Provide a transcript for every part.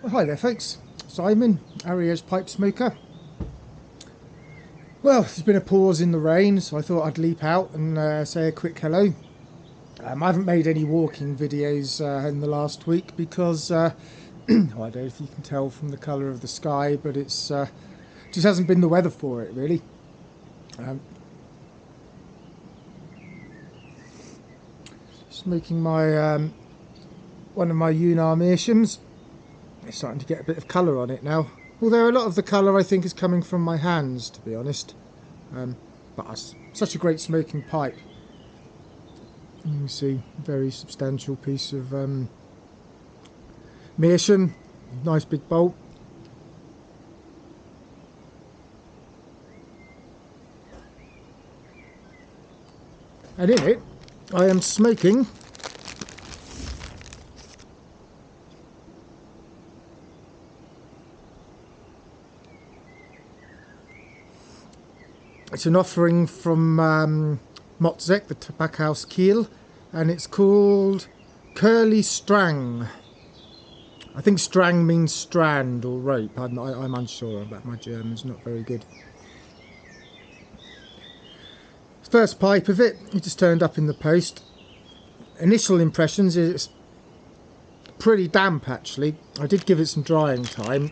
Well, hi there folks, Simon, Aria's pipe smoker. Well, there's been a pause in the rain, so I thought I'd leap out and say a quick hello. I haven't made any walking videos in the last week because, well, I don't know if you can tell from the colour of the sky, but it's just hasn't been the weather for it really. Smoking my one of my Yunnan Meerschaums. It's starting to get a bit of colour on it now. Although a lot of the colour I think is coming from my hands, to be honest. But it's such a great smoking pipe. You can see, very substantial piece of Meerschaum, nice big bolt. And in it, I am smoking it's an offering from Motzek, the Tabakhaus Kiel, and it's called Curly Strang. I think strang means strand or rope. I'm unsure about my German's not very good. First pipe of it, it just turned up in the post. Initial impressions is it's pretty damp actually. I did give it some drying time.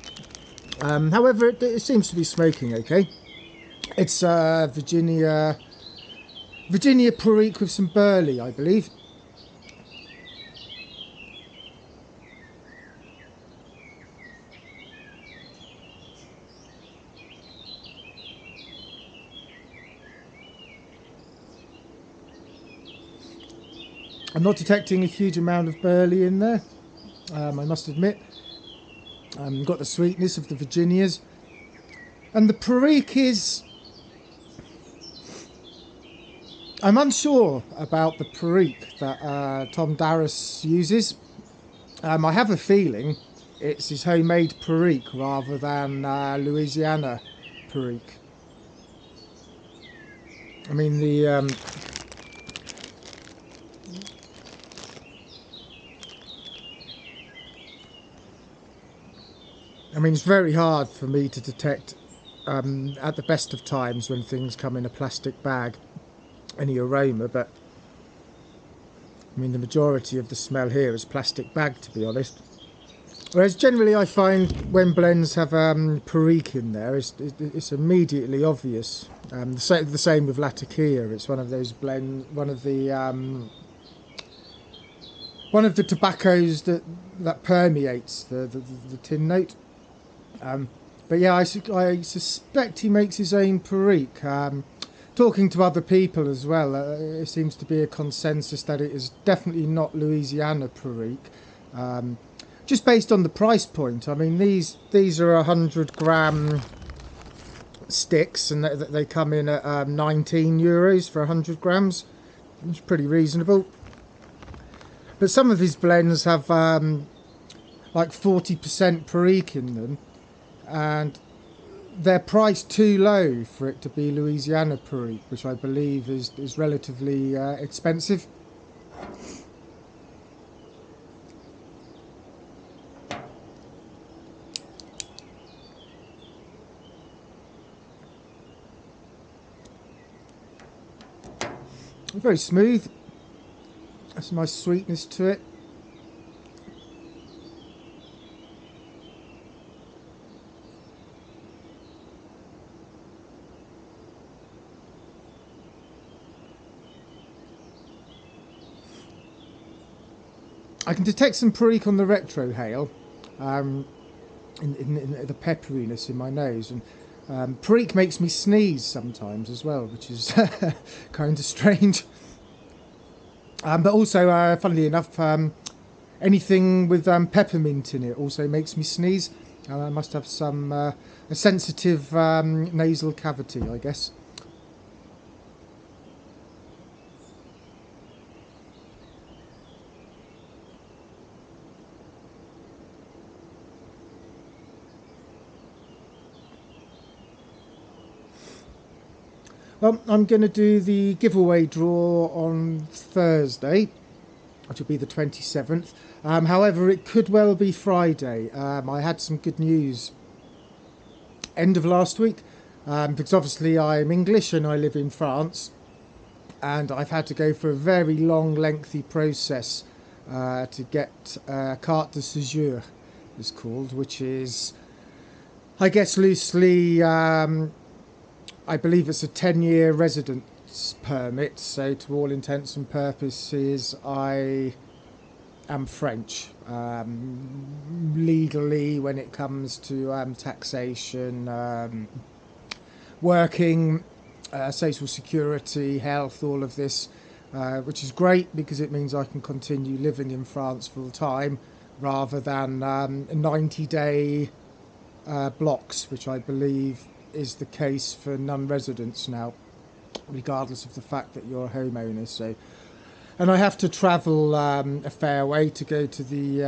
However, it seems to be smoking okay. It's Virginia Perique with some burley, I believe. I'm not detecting a huge amount of burley in there, I must admit. Got the sweetness of the Virginias. And the Perique is... I'm unsure about the Perique that Tom Darras uses. I have a feeling it's his homemade Perique rather than Louisiana Perique. I mean it's very hard for me to detect at the best of times when things come in a plastic bag any aroma, but I mean the majority of the smell here is plastic bag, to be honest. Whereas generally I find when blends have Perique in there, it's immediately obvious. The same with Latakia. It's one of those blends, one of the tobaccos that permeates the tin note. But yeah, I suspect he makes his own Perique. Talking to other people as well, it seems to be a consensus that it is definitely not Louisiana Perique. Just based on the price point. I mean, these are 100-gram sticks, and they come in at 19 euros for 100 grams. It's pretty reasonable. But some of his blends have like 40% Perique in them, and they're priced too low for it to be Louisiana Perique, which I believe is relatively expensive. Very smooth. That's a nice sweetness to it. I can detect some Perique on the retrohale, in the pepperiness in my nose, and Perique makes me sneeze sometimes as well, which is kind of strange. But also, funnily enough, anything with peppermint in it also makes me sneeze. I must have some a sensitive nasal cavity, I guess. Well, I'm going to do the giveaway draw on Thursday. which will be the 27th. However, it could well be Friday. I had some good news end of last week, because obviously I'm English and I live in France, and I've had to go for a very long, lengthy process to get carte de séjour, is called, which is, I guess loosely, I believe it's a 10-year residence permit. So to all intents and purposes, I am French. Legally, when it comes to taxation, working, social security, health, all of this, which is great because it means I can continue living in France full time rather than 90-day blocks, which I believe is the case for non-residents now, regardless of the fact that you're a homeowner. So, and I have to travel a fair way to go to the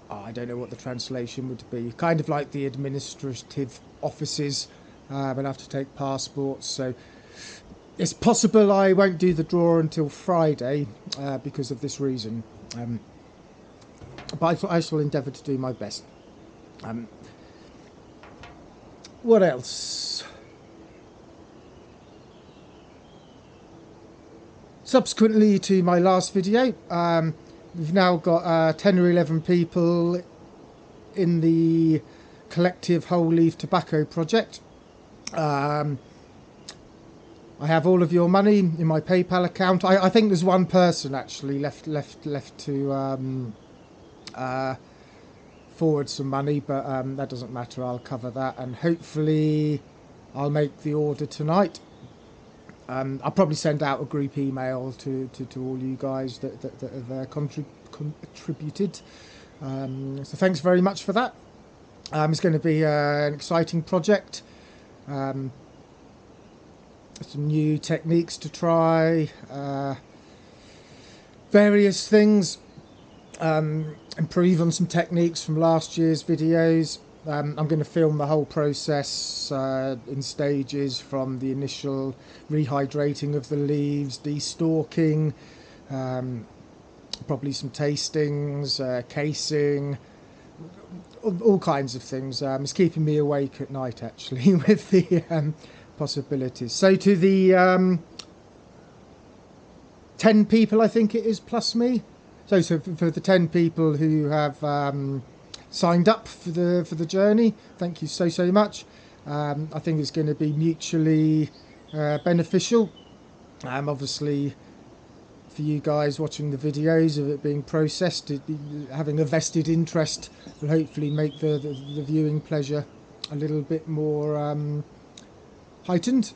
I don't know what the translation would be, kind of like the administrative offices. I'll have to take passports, so it's possible I won't do the draw until Friday because of this reason, but I shall endeavour to do my best. What else? Subsequently to my last video, we've now got 10 or 11 people in the collective whole leaf tobacco project. I have all of your money in my PayPal account. I think there's one person actually left to forward some money, but that doesn't matter. I'll cover that, and hopefully I'll make the order tonight. I'll probably send out a group email to all you guys that have contributed. So thanks very much for that. It's going to be an exciting project. Some new techniques to try, various things, improve on some techniques from last year's videos. I'm going to film the whole process in stages, from the initial rehydrating of the leaves, destalking, probably some tastings, casing, all kinds of things. It's keeping me awake at night actually with the possibilities. So to the 10 people, I think it is, plus me. So for the 10 people who have signed up for the journey, thank you so much. I think it's going to be mutually beneficial. Obviously for you guys watching the videos of it being processed, having a vested interest will hopefully make the viewing pleasure a little bit more heightened.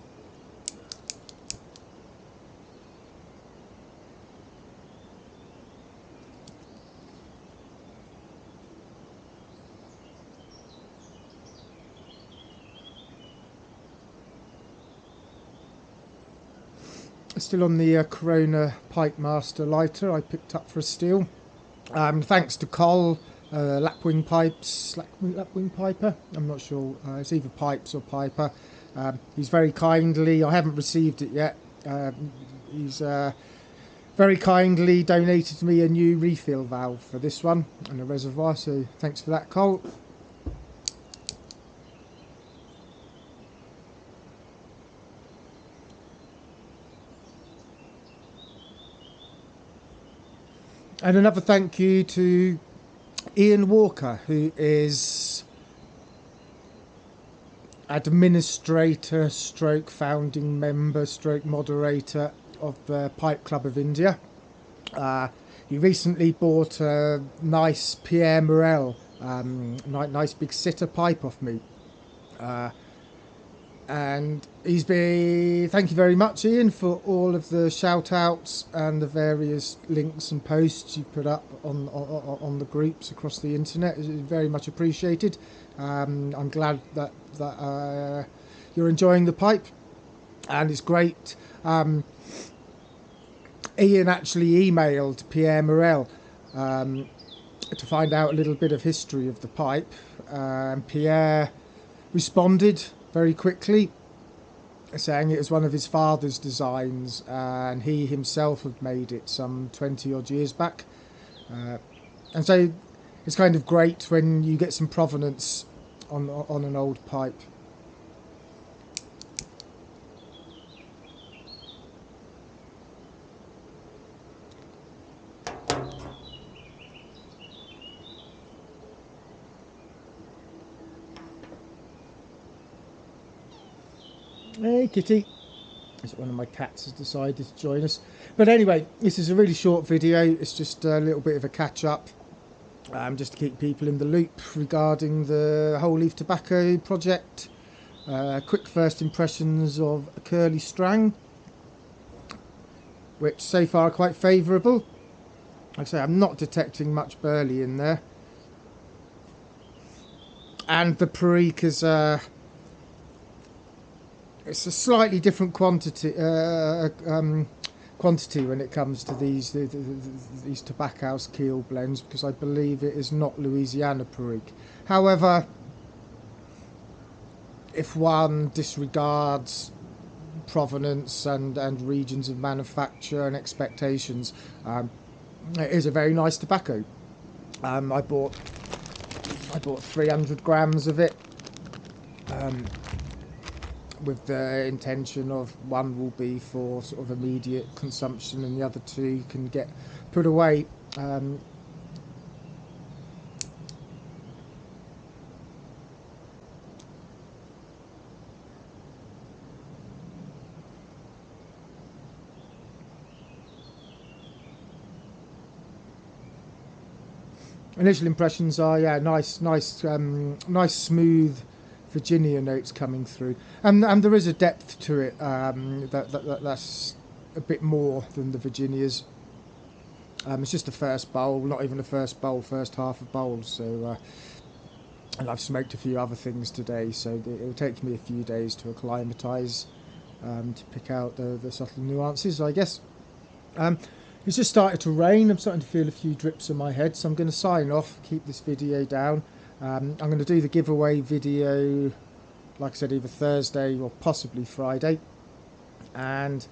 Still on the Corona Pipe Master lighter I picked up for a steal. Thanks to Col, Lapwing Pipes, Lapwing Piper, I'm not sure, it's either Pipes or Piper. He's very kindly, I haven't received it yet, he's very kindly donated me a new refill valve for this one and a reservoir, so thanks for that, Col. And another thank you to Ian Walker, who is administrator stroke founding member stroke moderator of the Pipe Club of India. He recently bought a nice Pierre Morel, nice big sitter pipe off me. And thank you very much, Ian, for all of the shout outs and the various links and posts you put up on the groups across the internet. It's very much appreciated. I'm glad that you're enjoying the pipe, and it's great. Ian actually emailed Pierre Morel to find out a little bit of history of the pipe. Pierre responded very quickly, saying it was one of his father's designs, and he himself had made it some 20 odd years back. And so it's kind of great when you get some provenance on an old pipe. Hey kitty. One of my cats has decided to join us. But anyway, this is a really short video. It's just a little bit of a catch up, just to keep people in the loop regarding the whole leaf tobacco project. Quick first impressions of a curly strang, which so far are quite favourable. Like I say, I'm not detecting much burley in there, and the perique is it's a slightly different quantity when it comes to these tobacco house keel blends, because I believe it is not Louisiana perique. However, if one disregards provenance and regions of manufacture and expectations, it is a very nice tobacco. I bought 300 grams of it, with the intention of one will be for sort of immediate consumption and the other two can get put away. Initial impressions are, yeah, nice smooth Virginia notes coming through, and there is a depth to it, that's a bit more than the Virginias. It's just the first bowl, not even the first bowl, first half of bowls. So, and I've smoked a few other things today, so it'll take me a few days to acclimatise, to pick out the subtle nuances, I guess. It's just started to rain. I'm starting to feel a few drips on my head, so I'm going to sign off, keep this video down. I'm going to do the giveaway video, like I said, either Thursday or possibly Friday. And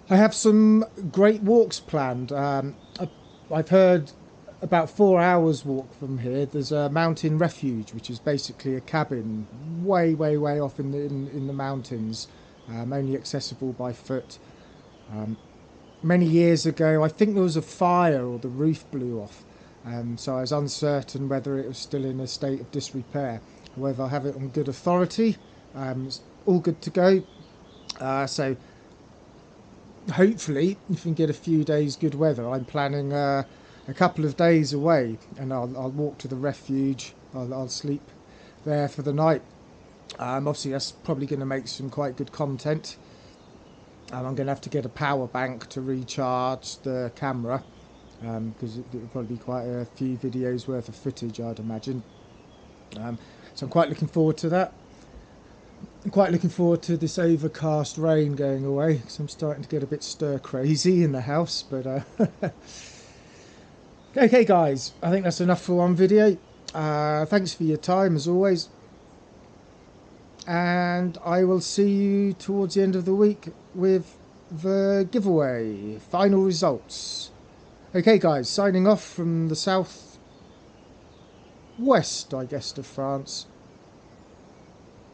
I have some great walks planned. I've heard about 4 hours walk from here. There's a mountain refuge, which is basically a cabin way off in the mountains, only accessible by foot. Many years ago, I think there was a fire or the roof blew off, so I was uncertain whether it was still in a state of disrepair. However, I have it on good authority. It's all good to go. So hopefully, if we can get a few days good weather, I'm planning a couple of days away, and I'll walk to the refuge. I'll sleep there for the night. Obviously, that's probably going to make some quite good content. I'm going to have to get a power bank to recharge the camera, because it'll probably be quite a few videos worth of footage, I'd imagine. So I'm quite looking forward to that. I'm quite looking forward to this overcast rain going away, because I'm starting to get a bit stir crazy in the house. But okay guys, I think that's enough for one video. Thanks for your time as always, and I will see you towards the end of the week with the giveaway final results. Okay guys, signing off from the south west, I guess, of France.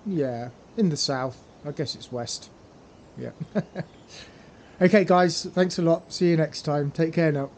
Yeah, in the south. I guess it's west. Yeah. Okay guys, thanks a lot. See you next time. Take care now.